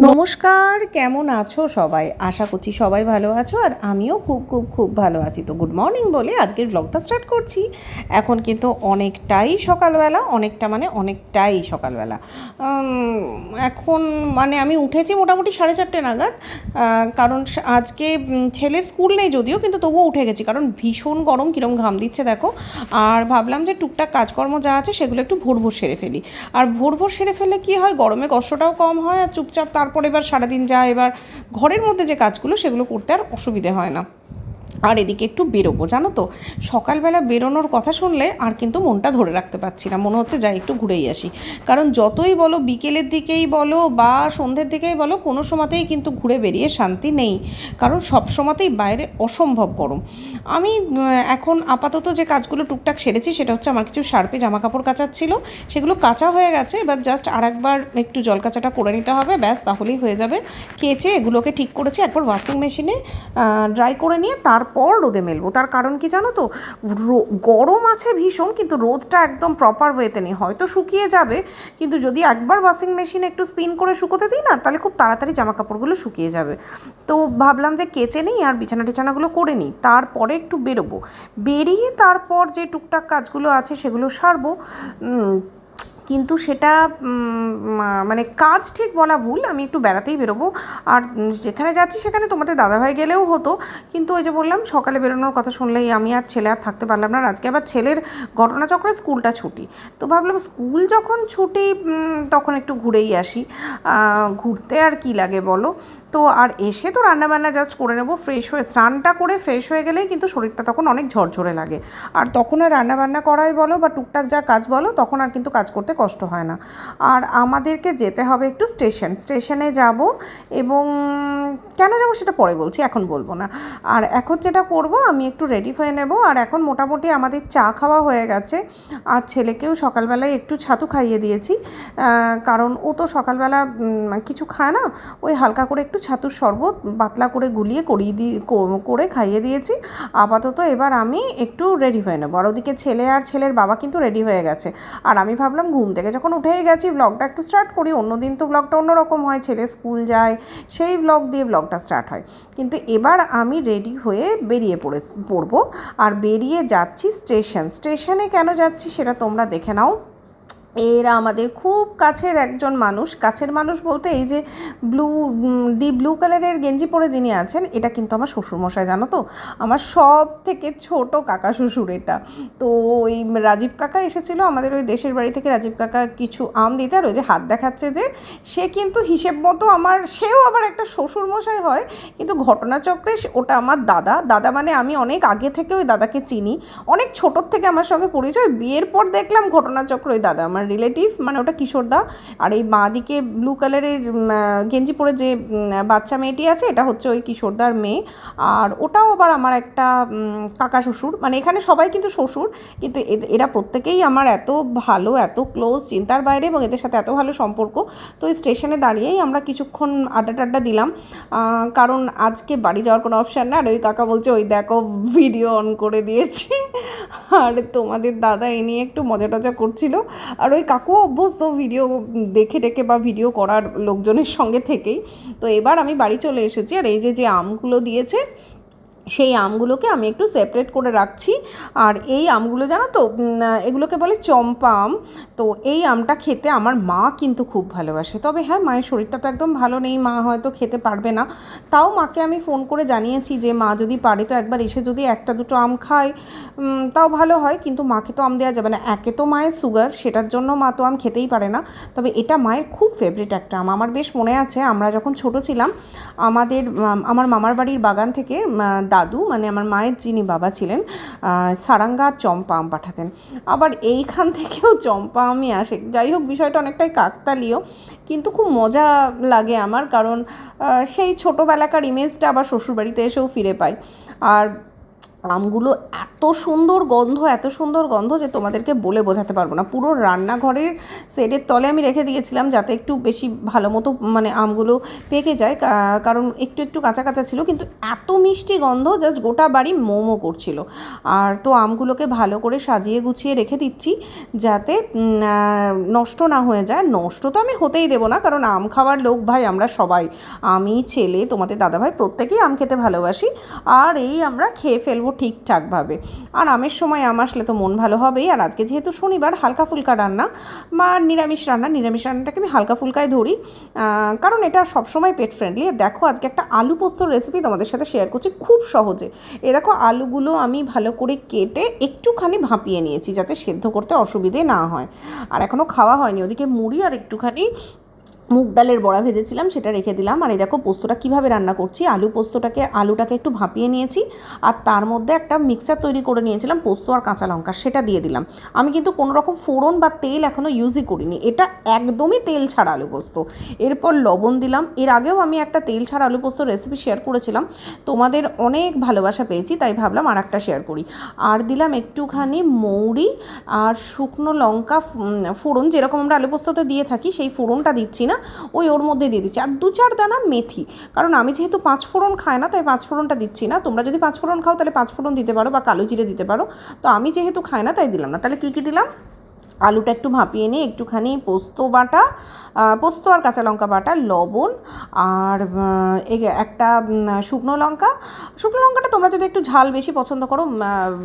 নমস্কার, কেমন আছো সবাই? আশা করছি সবাই ভালো আছো, আর আমিও খুব খুব খুব ভালো আছি। তো গুড মর্নিং বলে আজকের ব্লগটা স্টার্ট করছি। এখন কিন্তু অনেকটাই সকালবেলা, অনেকটাই সকালবেলা। এখন আমি উঠেছি মোটামুটি 4:30 নাগাদ, কারণ আজকে ছেলের স্কুল নেই যদিও, কিন্তু তবুও উঠে গেছি কারণ ভীষণ গরম, কীরকম ঘাম দিচ্ছে দেখো। আর ভাবলাম যে টুকটাক কাজকর্ম যা আছে সেগুলো একটু ভোর সেরে ফেলি। আর ভোর সেরে ফেললে কী হয়, গরমে কষ্টটাও কম হয়, আর চুপচাপ তারপর এবার সারাদিন যা এবার ঘরের মধ্যে যে কাজগুলো সেগুলো করতে আর অসুবিধে হয় না। আর এদিকে একটু বেরোবো, জানো তো, সকালবেলা বেরোনোর কথা শুনলে আর কিন্তু মনটা ধরে রাখতে পারছি না, মনে হচ্ছে যাই একটু ঘুরেই আসি। কারণ যতই বলো বিকেলের দিকেই বলো বা সন্ধ্যের দিকেই বলো, কোনো সময়তেই কিন্তু ঘুরে বেরিয়ে শান্তি নেই, কারণ সব সময়তেই বাইরে অসম্ভব গরম। আমি এখন আপাতত যে কাজগুলো টুকটাক সেরেছি সেটা হচ্ছে আমার কিছু শার্পে জামা কাপড় কাচার ছিল, সেগুলো কাচা হয়ে গেছে। এবার জাস্ট আরেকবার একটু জল কাচাটা করে নিতে হবে, ব্যাস তাহলেই হয়ে যাবে। কেচে এগুলোকে ঠিক করেছি, একবার ওয়াশিং মেশিনে ড্রাই করে নিয়ে তারপর রোদে মেলবো। তার কারণ কি জানো তো, গরম আছে ভীষণ, কিন্তু রোদটা একদম প্রপার ওয়েতে নেই। হয়তো শুকিয়ে যাবে, কিন্তু যদি একবার ওয়াশিং মেশিনে একটু স্পিন করে শুকোতে দিই না, তাহলে খুব তাড়াতাড়ি জামা কাপড়গুলো শুকিয়ে যাবে। তো ভাবলাম যে কেচে নিই আর বিছানাগুলো করে নিই, তারপরে একটু বেরোবো। বেরিয়ে তারপর যে টুকটাক কাজগুলো আছে সেগুলো সারবো। কিন্তু সেটা কাজ ঠিক বলা ভুল, আমি একটু বেড়াতেই বেরোবো। আর যেখানে যাচ্ছি সেখানে তোমাদের দাদাভাই গেলেও হতো, কিন্তু ওই যে বললাম সকালে বেরোনোর কথা শুনলেই আমি আর ছেলে আর থাকতে পারলাম না। আজকে আবার ছেলের ঘটনাচক্রে স্কুলটা ছুটি, তো ভাবলাম স্কুল যখন ছুটি তখন একটু ঘুরেই আসি। ঘুরতে আর কি লাগে বলো। তো আর এসে তো রান্নাবান্না জাস্ট করে নেবো, ফ্রেশ হয়ে স্নানটা করে ফ্রেশ হয়ে গেলেই কিন্তু শরীরটা তখন অনেক ঝরঝরে লাগে। আর তখন আর রান্নাবান্না করাই বলো বা টুকটাক যা কাজ বলো, তখন আর কিন্তু কাজ করতে কষ্ট হয় না। আর আমাদেরকে যেতে হবে একটু স্টেশনে যাব, এবং কেন যাবো সেটা পরে বলছি, এখন বলবো না। আর এখন যেটা করব, আমি একটু রেডি হয়ে নেব। আর এখন মোটামুটি আমাদের চা খাওয়া হয়ে গেছে, আর ছেলেকেও সকালবেলায় একটু ছাতু খাইয়ে দিয়েছি, কারণ ও তো সকালবেলা কিছু খায় না। ওই হালকা করে একটু ছাতুর শরবত পাতলা করে গুলিয়ে করে খাইয়ে দিয়েছি। আপাতত এবার আমি একটু রেডি হয়ে নেবো। আর ওদিকে ছেলে আর ছেলের বাবা কিন্তু রেডি হয়ে গেছে। আর আমি ভাবলাম ঘুম থেকে যখন উঠেই গেছি, ব্লগটা একটু স্টার্ট করি। অন্যদিন তো ব্লগটা অন্যরকম হয়, ছেলে স্কুল যায় সেই ব্লগ দিয়ে ব্লগটা স্টার্ট হয়, কিন্তু এবার আমি রেডি হয়ে বেরিয়ে পড়বো। আর বেরিয়ে যাচ্ছি স্টেশনে। কেন যাচ্ছি সেটা তোমরা দেখে নাও। এরা আমাদের খুব কাছের একজন মানুষ, কাছের মানুষ বলতে এই যে ব্লু কালারের গেঞ্জি পরে যিনি আছেন, এটা কিন্তু আমার শ্বশুরমশাই, জানো তো, আমার সব থেকে ছোট কাকা শ্বশুর এটা। তো ওই রাজীব কাকা এসেছিলো আমাদের ওই দেশের বাড়ি থেকে, রাজীব কাকা কিছু আম দিতে, আর ওই যে হাত দেখাচ্ছে যে, সে কিন্তু হিসেব মতো সেও আবার একটা শ্বশুরমশাই হয়, কিন্তু ঘটনাচক্রে ওটা আমার দাদা মানে আমি অনেক আগে থেকে ওই দাদাকে চিনি, অনেক ছোটোর থেকে আমার সঙ্গে পরিচয়। বিয়ের পর দেখলাম ঘটনাচক্র ওই দাদা আমার রিলেটিভ, মানে ওটা কিশোরদা। আর এই বাঁ দিকে ব্লু কালারের গেঞ্জি পরে যে বাচ্চা মেয়েটি আছে, এটা হচ্ছে ওই কিশোরদার মেয়ে। আর ওটাও আবার আমার একটা কাকা শ্বশুর, মানে এখানে সবাই কিন্তু শ্বশুর, কিন্তু এরা প্রত্যেকেই আমার এত ভালো, এত ক্লোজ, চিন্তার বাইরে, এবং এদের সাথে এত ভালো সম্পর্ক। তো এই স্টেশনে দাঁড়িয়েই আমরা কিছুক্ষণ আড্ডা দিলাম, কারণ আজকে বাড়ি যাওয়ার কোনো অপশান না। আর ওই কাকা বলছে, ওই দেখো ভিডিও অন করে দিয়েছি। আর তোমাদের দাদা এ নিয়ে একটু মজা টজা করছিল। আর ওই কাকু অভ্যস্ত ভিডিও দেখে বা ভিডিও করার লোকজনের সঙ্গে থেকেই। তো এবার আমি বাড়ি চলে এসেছি, আর এই যে আমগুলো দিয়েছে, সেই আমগুলোকে আমি একটু সেপারেট করে রাখছি। আর এই আমগুলো জানো তো, এগুলোকে বলে চম্পা আম। তো এই আমটা খেতে আমার মা কিন্তু খুব ভালোবাসে। তবে হ্যাঁ, মায়ের শরীরটা তো একদম ভালো নেই, মা হয়তো খেতে পারবে না। তাও মাকে আমি ফোন করে জানিয়েছি যে মা যদি পারে তো একবার এসে যদি একটা দুটো আম খায় তাও ভালো হয়, কিন্তু মাকে তো আম দেওয়া যাবে না। একে তো মায়ের সুগার, সেটার জন্য মা তো আম খেতেই পারে না। তবে এটা মায়ের খুব ফেভারিট একটা আম। আমার বেশ মনে আছে, আমরা যখন ছোট ছিলাম, আমার মামার বাড়ির বাগান থেকে দাদু, মানে আমার মায়ের যিনি বাবা ছিলেন, সারাঙ্গা চম্পা আম পাঠাতেন। আবার এইখান থেকেও চম্পা আমই আসে। যাই হোক, বিষয়টা অনেকটাই কাকতালীয়, কিন্তু খুব মজা লাগে আমার, কারণ সেই ছোটোবেলাকার ইমেজটা আবার শ্বশুরবাড়িতে এসেও ফিরে পাই। আর আমগুলো এত সুন্দর গন্ধ যে তোমাদেরকে বলে বোঝাতে পারবো না। পুরো রান্নাঘরের শেডের তলে আমি রেখে দিয়েছিলাম যাতে একটু বেশি ভালো মতো মানে আমগুলো পেকে যায়, কারণ একটু কাঁচা কাঁচা ছিল, কিন্তু এত মিষ্টি গন্ধ জাস্ট গোটা বাড়ি মোমো করছিল। আর তো আমগুলোকে ভালো করে সাজিয়ে গুছিয়ে রেখে দিচ্ছি যাতে নষ্ট না হয়ে যায়। নষ্ট তো আমি হতেই দেবো না, কারণ আম খাওয়ার লোক ভাই আমরা সবাই, আমি, ছেলে, তোমাদের দাদাভাই প্রত্যেকেই আম খেতে ভালোবাসি। আর এই আমরা খেয়ে ফেলবো ঠিকঠাকভাবে। আর আমের সময় আম আসলে তো মন ভালো হবেই। আর আজকে যেহেতু শনিবার, হালকা ফুলকা রান্না বা নিরামিষ রান্নাটাকে আমি হালকা ফুলকায় ধরি, কারণ এটা সবসময় পেট ফ্রেন্ডলি। দেখো আজকে একটা আলু পোস্তর রেসিপি তোমাদের সাথে শেয়ার করছি খুব সহজে। দেখো আলুগুলো আমি ভালো করে কেটে একটুখানি ভাপিয়ে নিয়েছি যাতে সেদ্ধ করতে অসুবিধে না হয়। আর এখনও খাওয়া হয়নি, ওদিকে মুড়ি আর একটুখানি মুগ ডালের বড়া ভেজেছিলাম সেটা রেখে দিলাম। আর এই দেখো পোস্তটা কীভাবে রান্না করছি। আলুটাকে একটু ভাপিয়ে নিয়েছি, আর তার মধ্যে একটা মিক্সচার তৈরি করে নিয়েছিলাম পোস্ত আর কাঁচা লঙ্কা, সেটা দিয়ে দিলাম। আমি কিন্তু কোনো রকম ফোড়ন বা তেল এখনও ইউজই করিনি, এটা একদমই তেল ছাড়া আলু পোস্ত। এরপর লবণ দিলাম। এর আগেও আমি একটা তেল ছাড়া আলু পোস্ত রেসিপি শেয়ার করেছিলাম, তোমাদের অনেক ভালোবাসা পেয়েছি, তাই ভাবলাম আর একটা শেয়ার করি। আর দিলাম একটুখানি মৌরি আর শুকনো লঙ্কা ফোড়ন, যেরকম আমরা আলু পোস্ততে দিয়ে থাকি সেই ফোড়নটা দিচ্ছি না, ওর মধ্যে দিয়ে দিচ্ছি। আর 2-4 দানা মেথি, কারণ আমি যেহেতু 5 ফোড়ন খাই না তাই 5 ফোড়নটা দিচ্ছি না। তোমরা যদি 5 ফোড়ন খাও তাহলে 5 ফোড়ন দিতে পারো বা কালো জিরে দিতে পারো, তো আমি যেহেতু খাই না তাই দিলাম না। তাহলে কী দিলাম, আলুটা একটু ভাপিয়ে নিয়ে একটুখানি পোস্ত আর কাঁচা লঙ্কা বাটা, লবণ, আর একটা শুকনো লঙ্কাটা তোমরা যদি একটু ঝাল বেশি পছন্দ করো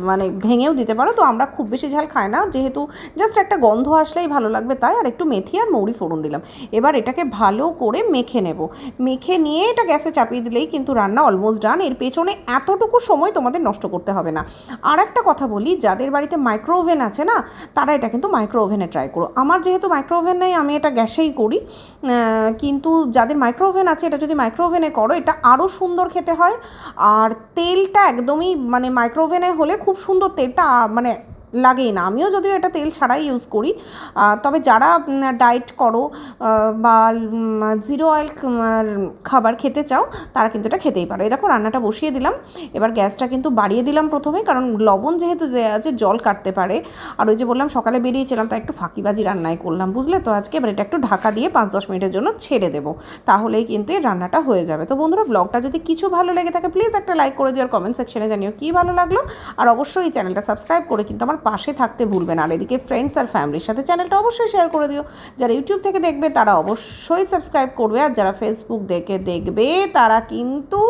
মানে ভেঙেও দিতে পারো, তো আমরা খুব বেশি ঝাল খাই না, যেহেতু জাস্ট একটা গন্ধ আসলেই ভালো লাগবে তাই। আর একটু মেথি আর মৌরি ফোড়ন দিলাম। এবার এটাকে ভালো করে মেখে নেব। মেখে নিয়ে এটা গ্যাসে চাপিয়ে দিলেই কিন্তু রান্না অলমোস্ট ডান। এর পেছনে এতটুকু সময় তোমাদের নষ্ট করতে হবে না। আর একটা কথা বলি, যাদের বাড়িতে মাইক্রো ওভেন আছে না, তারা এটা কিন্তু মাইক্রো ওভেনে ট্রাই করো। আমার যেহেতু মাইক্রো ওভেন নেই আমি এটা গ্যাসেই করি, কিন্তু যাদের মাইক্রো ওভেন আছে এটা যদি মাইক্রো ওভেনে করো এটা আরও সুন্দর খেতে হয়। আর তেলটা একদমই মানে মাইক্রো ওভেনে হলে খুব সুন্দর তেলটা মানে লাগেই না। আমিও যদিও এটা তেল ছাড়াই ইউজ করি, তবে যারা ডায়েট করো বা জিরো অয়েল খাবার খেতে চাও তারা কিন্তু এটা খেতেই পারো। এই দেখো রান্নাটা বসিয়ে দিলাম। এবার গ্যাসটা কিন্তু বাড়িয়ে দিলাম প্রথমে, কারণ লবণ যেহেতু দেওয়া আছে জল কাটতে পারে। আর ওই যে বললাম সকালে বেরিয়েছিলাম তাই একটু ফাঁকিবাজি রান্নাই করলাম, বুঝলে তো আজকে। এবার এটা একটু ঢাকা দিয়ে 5-10 মিনিটের জন্য ছেড়ে দেবো, তাহলেই কিন্তু এই রান্নাটা হয়ে যাবে। তো বন্ধুরা, ব্লগটা যদি কিছু ভালো লেগে থাকে প্লিজ একটা লাইক করে দিও, আর কমেন্ট সেকশনে জানিও কী ভালো লাগলো। আর অবশ্যই এই চ্যানেলটা সাবস্ক্রাইব করে কিন্তু আমার পাশে থাকতে ভুলবে না। আর এদিকে ফ্রেন্ডস আর ফ্যামিলির সাথে চ্যানেলটা অবশ্যই শেয়ার করে দিও। যারা ইউটিউব থেকে দেখবে তারা অবশ্যই সাবস্ক্রাইব করবে, আর যারা ফেসবুক দেখবে তারা কিন্তু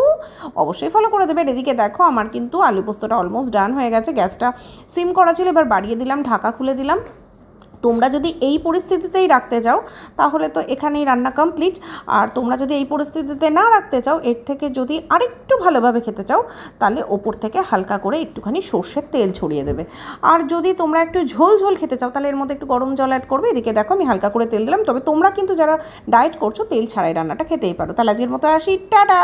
অবশ্যই ফলো করে দেবে। এদিকে দেখো আমার কিন্তু আলু পোস্তটা অলমোস্ট ডান হয়ে গেছে। গ্যাসটা সিম করা ছিল, এবার বাড়িয়ে দিলাম, ঢাকা খুলে দিলাম। তোমরা যদি এই পরিস্থিতিতেই রাখতে চাও তাহলে তো এখানেই রান্না কমপ্লিট। আর তোমরা যদি এই পরিস্থিতিতে না রাখতে চাও, এর থেকে যদি আরেকটু ভালোভাবে খেতে চাও, তাহলে ওপর থেকে হালকা করে একটুখানি সর্ষের তেল ছড়িয়ে দেবে। আর যদি তোমরা একটু ঝোল খেতে চাও তাহলে এর মধ্যে একটু গরম জল অ্যাড করবে। এদিকে দেখো আমি হালকা করে তেল দিলাম। তবে তোমরা কিন্তু যারা ডায়েট করছো তেল ছাড়াই রান্নাটা খেতেই পারো। তাহলে আজকের মতো আসি, টাটা।